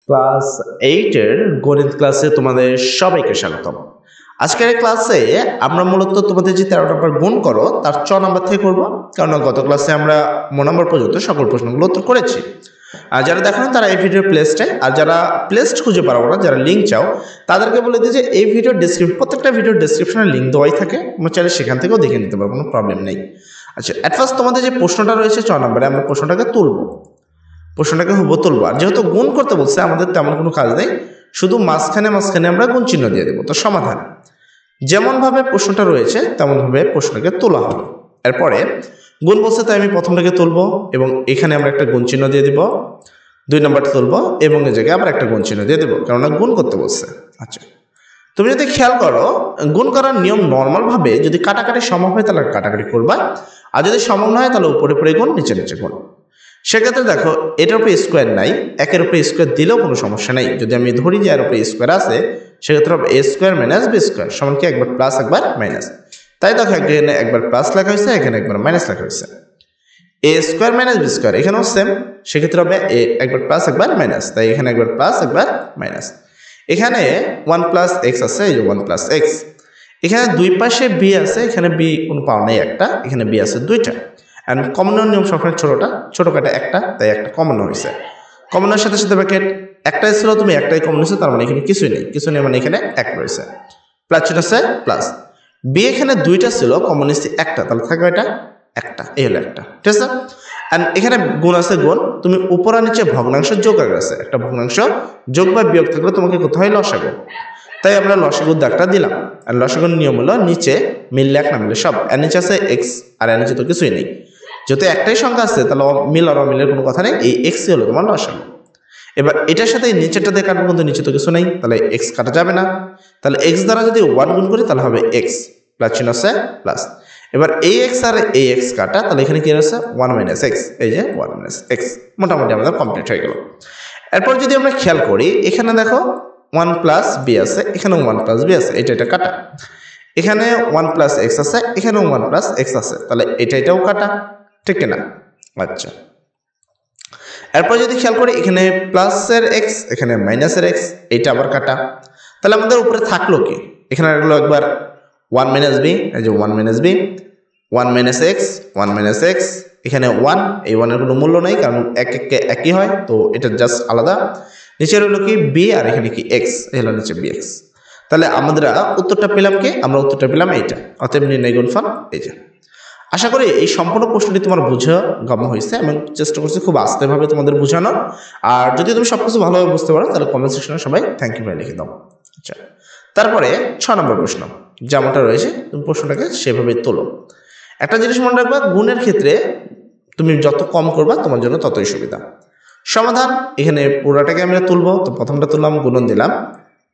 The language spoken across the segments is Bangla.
ক্লাস 8 এর গণিত ক্লাসে তোমাদের সবাইকে স্বাগতম। আজকের ক্লাসে আমরা মূলত তোমাদের যে 13 নম্বর গুণ করো তার 6 নম্বর থেকে করব, কারণ গত ক্লাসে আমরা 9 নম্বর পর্যন্ত সকল প্রশ্নগুলো উত্তর করেছি। আর যারা দেখো না তারা এই ভিডিওর প্লেলিস্টে, আর যারা প্লেলিস্ট খুঁজে পারো না, যারা লিঙ্ক চাও তাদেরকে বলে দিই যে এই ভিডিওর প্রত্যেকটা ভিডিওর ডেসক্রিপশনে লিঙ্ক দেওয়াই থাকে, তোমরা চাইলে সেখান থেকেও দেখে নিতে পারো, কোনো প্রবলেম নেই। আচ্ছা, অ্যাট ফার্স্ট তোমাদের যে প্রশ্নটা রয়েছে 6 নম্বরে, আমরা প্রশ্নটাকে তুলবো। আর যেহেতু গুণ করতে বলছে, আমাদের তেমন কোনো কাজ নেই, শুধু মাঝখানে আমরা গুণ চিহ্ন দিয়ে দেবো। তো সমাধান যেমন ভাবে প্রশ্নটা রয়েছে তেমন ভাবে প্রশ্নকে তোলা হবে। এরপরে গুণ বলছে তাই আমি প্রথমটাকে তুলবো এবং এখানে আমরা একটা গুণ চিহ্ন দিয়ে দিব, 2 নম্বরটা তুলবো এবং এই জায়গায় আবার একটা গুণ চিহ্ন দিয়ে দেবো, কেননা গুণ করতে বলছে। আচ্ছা, তুমি যদি খেয়াল করো, গুণ করার নিয়ম নর্মাল ভাবে যদি কাটাকাটি সমান হয় তাহলে কাটাকাটি করবা, আর যদি সমান না হয় তাহলে উপরে উপরে গুণ, নিচে নিচে গুণ। সেক্ষেত্রে দেখো, এটার উপরে স্কোয়ার নাই, একের উপরে স্কোয়ার দিলেও কোনো সমস্যা নেই। যদি আমি ধরি যে এর উপরে স্কোয়ার আছে, সেক্ষেত্রে হবে এ স্কোয়ার মাইনাস বি স্কোয়ার সমান কি একবার প্লাস একবার মাইনাস। তাই দেখো এখানে একবার প্লাস লেখা হয়েছে, এখানে একবার মাইনাস লেখা হয়েছে। এ স্কোয়ার মাইনাস বি স্কোয়ার এখানেও সেম, সেক্ষেত্রে হবে এ একবার প্লাস একবার মাইনাস, তাই এখানে একবার প্লাস একবার মাইনাস। এখানে 1 প্লাস এক্স আছে, এই যে 1 প্লাস এক্স। এখানে দুই পাশে বি আছে, এখানে বি কোনো পাওয়া নেই একটা, এখানে বি আছে দুইটা। অ্যান্ড কমনের নিয়ম সবসময় ছোট কাটা একটা, তাই একটা কমন হয়েছে। কমনের সাথে সাথে ব্র্যাকেট একটা ছিল, তুমি একটাই কমন হয়েছে, তার মানে এখানে কিছুই নেই মানে এখানে এক রয়েছে। প্লাস ছিল আছে প্লাস বি, এখানে দুইটা ছিল, কমন হয়েছে একটা, তাহলে থাকবে এটা একটা, এই হলো একটা, ঠিক আছে। অ্যান্ড এখানে গুণ আছে গুণ, তুমি উপর আর নিচে ভগ্নাংশ যোগ আছে, একটা ভগ্নাংশ যোগ বা বিয়োগ থাকলে তোমাকে কোথাও হয় লসাগু, তাই আমরা লসাগুর দাগটা দিলাম। আর লসাগুর নিয়ম হলো নিচে মিললে এক, না মিললে সব। এর নিচে আছে এক্স আর এর নিচে তো কিছুই নেই, যেহেতু একটাই সংখ্যা আছে তাহলে মিল আর অমিলের কোনো কথা নেই, এই এক্সই হলো তোমার লসাগু। এবার এটার সাথে নিচেরটা দিয়ে কাটবো, কিন্তু নিচে তো কিছু নেই, তাহলে এক্স কাটা যাবে না, তাহলে এক্স দ্বারা যদি 1 গুণ করি তাহলে হবে এক্স, প্লাস চিহ্ন আছে প্লাস। এবার এই এক্স আর এই এক্স কাটা, তাহলে এখানে কি রয়েছে 1 মাইনাস এক্স, এই যে 1 মাইনাস এক্স, মোটামুটি আমাদের কমপ্লিট হয়ে গেল। এরপর যদি আমরা খেয়াল করি, এখানে দেখো 1 প্লাস বি আছে, এখানেও 1 প্লাস বি আছে, এটা কাটা। এখানে 1 প্লাস এক্স আছে, এখানেও 1 প্লাস এক্স আছে, তাহলে এটাও কাটা, ঠিক না? আচ্ছা, এরপর যদি খেয়াল করি, এখানে প্লাসের এক্স, এখানে মাইনাসের এক্স, এইটা আবার কাটা। তাহলে আমাদের উপরে থাকলো কি, এখানে রাখলো একবার 1 মাইনাস বি, এই যে 1 minus B, 1 minus X, 1 minus X, এখানে 1, এই 1 এর কোনো মূল্য নেই, কারণ একই হয়, তো এটা জাস্ট আলাদা। নিচে হলো কি বি, আর এখানে কি এক্স, এই হলো নিচে বি এক্স। তাহলে আমরা উত্তরটা পেলাম কি, আমরা উত্তরটা পেলাম এইটা, অতএব নির্ণয় গুণফল এই যে। আশা করি এই সম্পূর্ণ প্রশ্নটি তোমার বোঝাগম্য হয়েছে, এবং চেষ্টা করছি খুব আস্তেভাবে তোমাদের বোঝানোর। আর যদি তুমি সবকিছু ভালোভাবে বুঝতে পারো তাহলে কমেন্ট সেকশনে সবাই থ্যাংক ইউ ভাই লিখে দাও। আচ্ছা, তারপরে 6 নম্বর প্রশ্ন যেমনটা রয়েছে, তুমি প্রশ্নটাকে সেভাবে তোলো। একটা জিনিস মনে রাখবা, গুণের ক্ষেত্রে তুমি যত কম করবা তোমার জন্য ততই সুবিধা। সমাধান এখানে পুরাটাকে আমরা তুলবো, তো প্রথমটা তুললাম, গুণন দিলাম,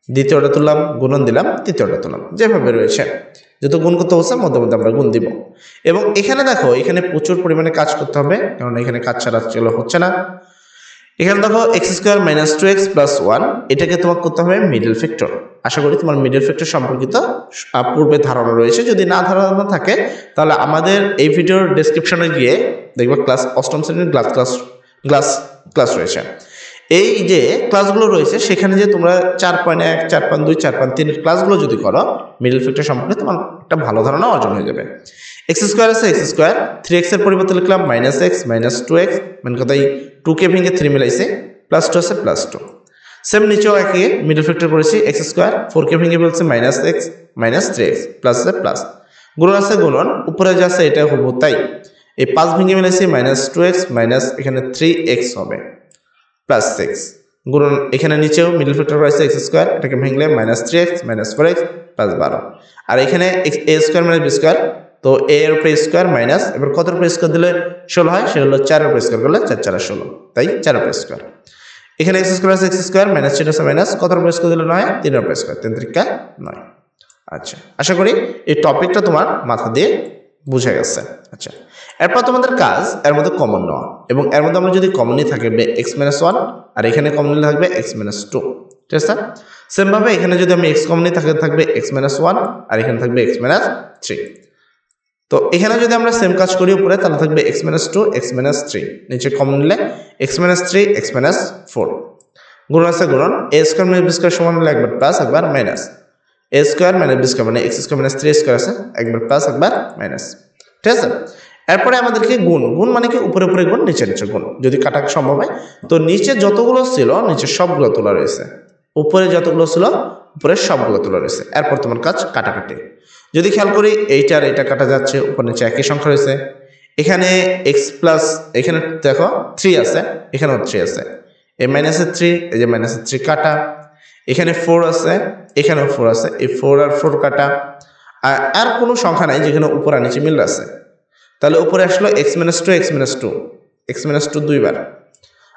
দ্বিতীয়টা তুললাম, গুণন দিলাম, তৃতীয়টা তুললাম, যেভাবে রয়েছে। যেহেতু গুণ করতে বলছে, মধ্যে মধ্যে আমরা গুণ দিব। এবং এখানে দেখো, এখানে প্রচুর পরিমাণে কাজ করতে হবে, কারণ এখানে কাজ ছাড়া চলো হচ্ছে না। এখানে দেখো x square minus 2x plus 1, এটাকে তোমাকে করতে হবে মিডল ফ্যাক্টর। আশা করি তোমার মিডল ফ্যাক্টর সম্পর্কিত পূর্বে ধারণা রয়েছে, যদি না ধারণা থাকে তাহলে আমাদের এই ভিডিওর ডেসক্রিপশনে গিয়ে দেখবে ক্লাস 8ম শ্রেণীর ক্লাস রয়েছে। এই যে ক্লাসগুলো রয়েছে সেখানে যে তোমরা 4.1, 4.2, 4.3 এর ক্লাসগুলো যদি করো, মিডল ফ্যাক্টর সম্পর্কে তোমার একটা ভালো ধারণা অর্জন হয়ে যাবে। এক্স স্কোয়ার আছে, এক্স স্কোয়ার 3x এর পরিবর্তে লিখলাম মাইনাস এক্স মাইনাস 2x, মানে কথাই 2কে ভেঙে 3 মিলাইছে, প্লাস 2 আছে প্লাস 2। সেম নিচেও একই মিডল ফ্যাক্টর করেছি, এক্স স্কোয়ার 4কে ভেঙে বলছে minus x minus 3x, plus আছে প্লাস, গুণন আছে গুণন, উপরে যা আছে এটা হবো তাই। এই 5 ভেঙে মিলাইছি মাইনাস 2x মাইনাস এখানে 3x হবে প্লাস 6, গুণন এখানে নিচেও মিডল ফ্যাক্টর রয়েছে এক্স স্কোয়ার, এটাকে ভেঙলে minus 3x minus 4x plus 12। আর এখানে এ স্কোয়ার মাইনাস বি স্কোয়ার, তো এ এর উপরে স্কোয়ার মাইনাস, এবার কত উপরে স্কোয়ার দিলে 16 হয়, সেটা হলো 4 উপরে স্কোয়ার করলে 4 4 16, তাই 4 উপরে স্কোয়ার। এখানে এক্স স্কোয়ার আছে, এক্স স্কোয়ার মাইনাস চিহ্ন আছে মাইনাস, কত উপরে স্কোয়ার দিলে 9, 3 উপরে স্কোয়ার, 3 3 9। আচ্ছা, আশা করি এই টপিকটা তোমার মাথা দিয়ে বুঝে গেছে। আচ্ছা, এরপর তোমাদের কাজ এর মধ্যে কমন নেওয়া, এবং এর মধ্যে আমরা যদি কমনই থাকবে এক্স মাইনাস 1, আর এখানে কমন থাকবে এক্স মাইনাস 2, ঠিক আছে। সেম ভাবে এখানে যদি আমি এক্স কমনই থাকবে এক্স মাইনাস 1, আর এখানে থাকবে এক্স মাইনাস 3। তো এখানে যদি আমরা সেম কাজ করি উপরে, তাহলে থাকবে এক্স মাইনাস 2, এক্স মাইনাস 3, নিচে কমন নিলে এক্স মাইনাস 3, এক্স মাইনাস 4। গুণন আছে গুণন, এ স্কোয়ার মাইনাস বি স্কোয়ার সমান হলে একবার প্লাস একবার মাইনাস, এ স্কোয়ার মাইনাস বি স্কোয়ার মানে এক্স স্কোয়ার মাইনাস 3 স্কোয়ার আছে, একবার প্লাস একবার মাইনাস। ঠিক আছে, এরপরে আমাদেরকে গুণ, গুণ মানে কি উপরে উপরে গুণ নিচে নিচে গুণ, যদি কাটা সম্ভব হয়। তো নিচে যতগুলো ছিল নিচে সবগুলো তোলা রয়েছে, উপরে যতগুলো ছিল উপরে সবগুলো তোলা রয়েছে। এরপর তোমার কাজ কাটাকাটি। যদি খেয়াল করি এইটার এটা কাটা যাচ্ছে, উপর নিচে একই সংখ্যা রয়েছে। এখানে এক্স প্লাস, এখানে দেখো 3 আছে, এখানেও 3 আছে, এই মাইনাসের 3, এই যে মাইনাসের 3 কাটা, এখানে 4 আছে, এখানেও 4 আছে, এই 4 আর 4 কাটা। আর কোনো সংখ্যা নাই যেখানে উপর আর নিচে মিল আছে, তাহলে উপরে আসলো X minus two, X minus two, X minus two 2 বার,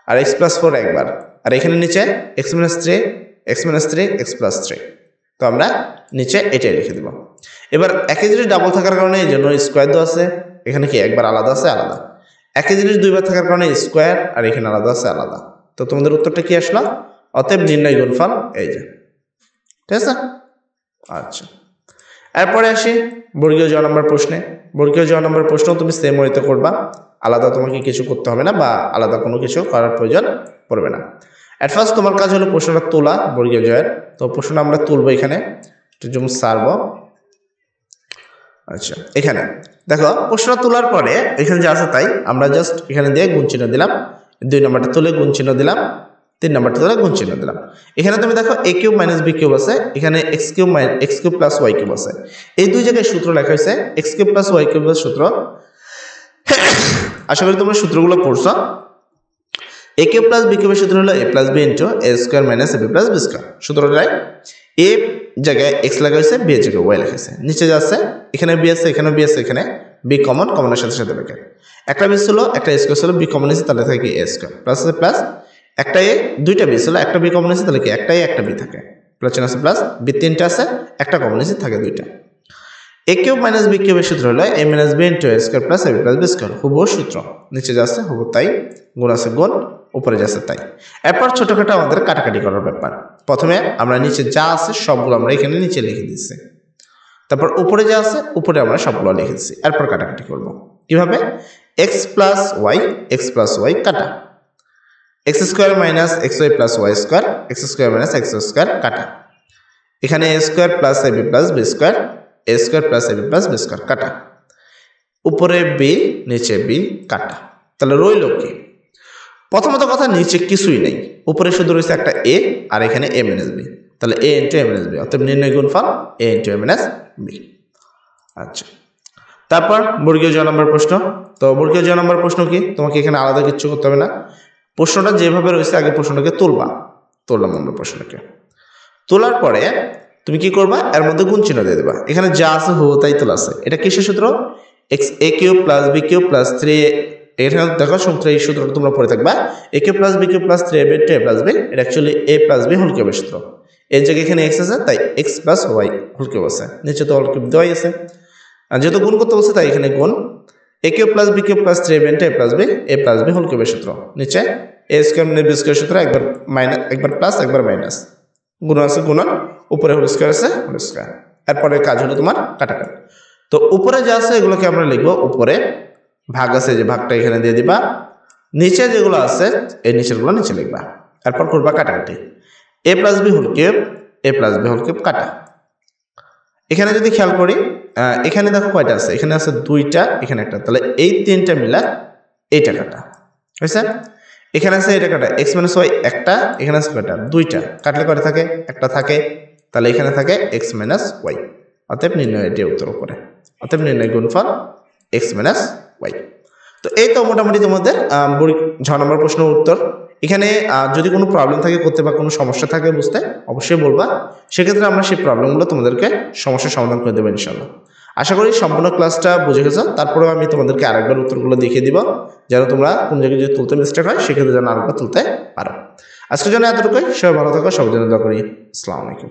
আর এক্স প্লাস 4 একবার, আর এখানে নিচে X minus 3, X minus 3, X plus 3। তো আমরা নিচে এটাই লিখে দেব। এবার একই জিনিস ডাবল থাকার কারণে এই জন্য স্কোয়ার দেওয়া আছে, এখানে কি একবার আলাদা আছে আলাদা, একই জিনিস 2 বার থাকার কারণে স্কোয়ার, আর এখানে আলাদা আছে আলাদা। তো তোমাদের উত্তরটা কি আসলো? অতএব নির্ণয় গুণফল এই যে। ঠিক আছে, আচ্ছা এরপরে আসি বর্গীয় জ নম্বর প্রশ্নে। বর্গীয় জ নম্বর প্রশ্ন তুমি সেম ওয়েতে করবা, আলাদা তোমাকে কিছু করতে হবে না বা আলাদা কোনো কিছু করার প্রয়োজন পড়বে না। অ্যাট ফার্স্ট তোমার কাজ হলো প্রশ্নটা তোলা বর্গীয় জয়ের। তো প্রশ্নটা আমরা তুলবো, এখানে একটু জুম সারবো। আচ্ছা এখানে দেখো প্রশ্নটা তোলার পরে এখানে যা আছে তাই আমরা জাস্ট এখানে দিয়ে গুণ চিহ্ন দিলাম, 2 নম্বরটা তুলে গুণ চিহ্ন দিলাম, 3 নম্বরটা তুলে গুণ চিহ্ন দিলাম। এখানে তুমি দেখো a cube minus B cube আছে, এখানে X cube plus Y cube আছে। এই দুই জায়গায় সূত্র লেখা হয়েছে, এক্স কিউব প্লাস ওয়াই কিউবের সূত্র। আশা করি তোমরা সূত্রগুলো পড়ছো। a কিউব প্লাস বি কিউবের সূত্র হলো a plus b into a square minus b plus B square. সূত্রটায় এ জায়গায় এক্স লেখা হয়েছে, বি এর জায়গায় ওয়াই লেখা হয়েছে। নিচে যাচ্ছে এখানে বি আছে, এখানে বি আছে, এখানে বি কমন, কমনের সাথে সাথে লেখা একটা বি ছিল, একটা স্কোয়ার ছিল, বি কমন আছে তাহলে থাকে এ স্কোয়ার প্লাস আছে প্লাস, একটা এ দুইটা বি ছিল, একটা বি কমন আছে তাহলে কি একটা এ একটা বি থাকে, প্লাস আছে প্লাস, বি 3টা আছে, একটা কমন আছে থাকে 2টা। এ কিউব মাইনাস বি কিউবের সূত্র হলো এ minus B into a square plus A B plus B square. হুবহু সূত্র, নিচে যাচ্ছে হুবহু তাই, গুণ আছে গুণ, উপরে যাচ্ছে তাই। এরপর ছোটখাটো আমাদের কাটাকাটি করার ব্যাপার। প্রথমে আমরা নিচে যা আছে সবগুলো আমরা এখানে নিচে লিখে দিচ্ছি, তারপর উপরে যা আছে উপরে আমরা সবগুলো লিখে দিচ্ছি। এরপর কাটাকাটি করব কিভাবে? এক্স প্লাস ওয়াই কাটা, X square minus X Y plus Y square, X square minus X square কাটা, এখানে এ square plus A B plus B square, A square plus A B plus B square কাটা, উপরে বি নিচে বি কাটা। তাহলে রইল কি? প্রথমত কথা নিচে কিছুই নেই, উপরে শুধু রয়েছে একটা এ আর এখানে এ মাইনাস বি, তাহলে এ ইন্টু এ মাইনাস বি, অর্থাৎ নির্ণয় গুণফল এ ইন্টু এ মাইনাস বি। আচ্ছা তারপর বর্গীয় জ নম্বর প্রশ্ন। তো বর্গীয় জ নম্বর প্রশ্ন কি? তোমাকে এখানে আলাদা কিছু করতে হবে না, প্রশ্নটা যেভাবে রয়েছে আগে প্রশ্নটাকে তুললাম আমরা প্রশ্নটাকে। তোলার পরে তুমি কি করবা? এর মধ্যে গুণ চিহ্ন দিয়ে দেবা, এখানে যা আছে হুবহু তাই তোলা আছে। এটা কিসের সূত্র? X a cube plus b cube plus 3, এখানে দেখো সূত্র, এই সূত্রটা তোমরা পড়ে থাকবা, a cube plus b cube plus 3ab to a plus b, এটা actually a plus b whole কিউবের সূত্র। এর জায়গায় এখানে এক্স আছে তাই x plus y whole cube আছে, নিচে তো হোল কিউব দেওয়াই আছে, আর যেহেতু গুণ করতে বলছে তাই এখানে গুণ, a cube plus b cube plus 3ab to a plus b whole কিউবের সূত্র। নিচে a square minus b square সূত্র, একবার মাইনাস একবার প্লাস একবার মাইনাস, গুণ আছে গুণন, উপরে হোল স্কোয়ার আছে হোল স্কোয়ার। এরপরে কাজ হলো তোমার কাটাকাটি। তো উপরে যা আছে এগুলোকে আমরা লিখবো, উপরে ভাগ আছে যে ভাগটা এখানে দিয়ে দিবা, নিচে যেগুলো আছে এই নিচেরগুলো নিচে লিখবা। এরপর করবা কাটাকাটি, এ প্লাস বি হোল কিউব কাটা। এখানে যদি খেয়াল করি এখানে দেখো কয়টা আছে, এখানে আছে 2টা, এখানে একটা, তাহলে এই 3টা মিলা এইটা কাটা হয়েছে। এখানে আছে এটা কাটা, এক্স মাইনাস ওয়াই একটা, এখানে আছে কয়টা 2টা, কাটলে কয়টা থাকে? একটা থাকে, তাহলে এখানে থাকে এক্স মাইনাস ওয়াই। অতএব নির্ণয় এটি উত্তর উপরে, অতএব নির্ণয় গুণফল এক্স মাইনাস ওয়াই। তো এই তো মোটামুটি তোমাদের 6 নম্বর প্রশ্নের উত্তর। এখানে যদি কোনো প্রবলেম থাকে করতে বা কোনো সমস্যা থাকে বুঝতে অবশ্যই বলবা, সেক্ষেত্রে আমরা সেই প্রবলেমগুলো তোমাদেরকে সমস্যার সমাধান করে দেবো ইনশাল্লাহ। আশা করি সম্পূর্ণ ক্লাসটা বুঝে গেছো। তারপরেও আমি তোমাদেরকে আরেকবার উত্তরগুলো দেখিয়ে দিব, যেন তোমরা কোন জায়গায় যদি তুলতে মিস্টেক হয় সেক্ষেত্রে যেন আরেকবার তুলতে পারো। আজকের জন্য এতটুকুই, সবাই ভালো থাকো, সবার জন্য দোয়া করি। আসসালামু আলাইকুম।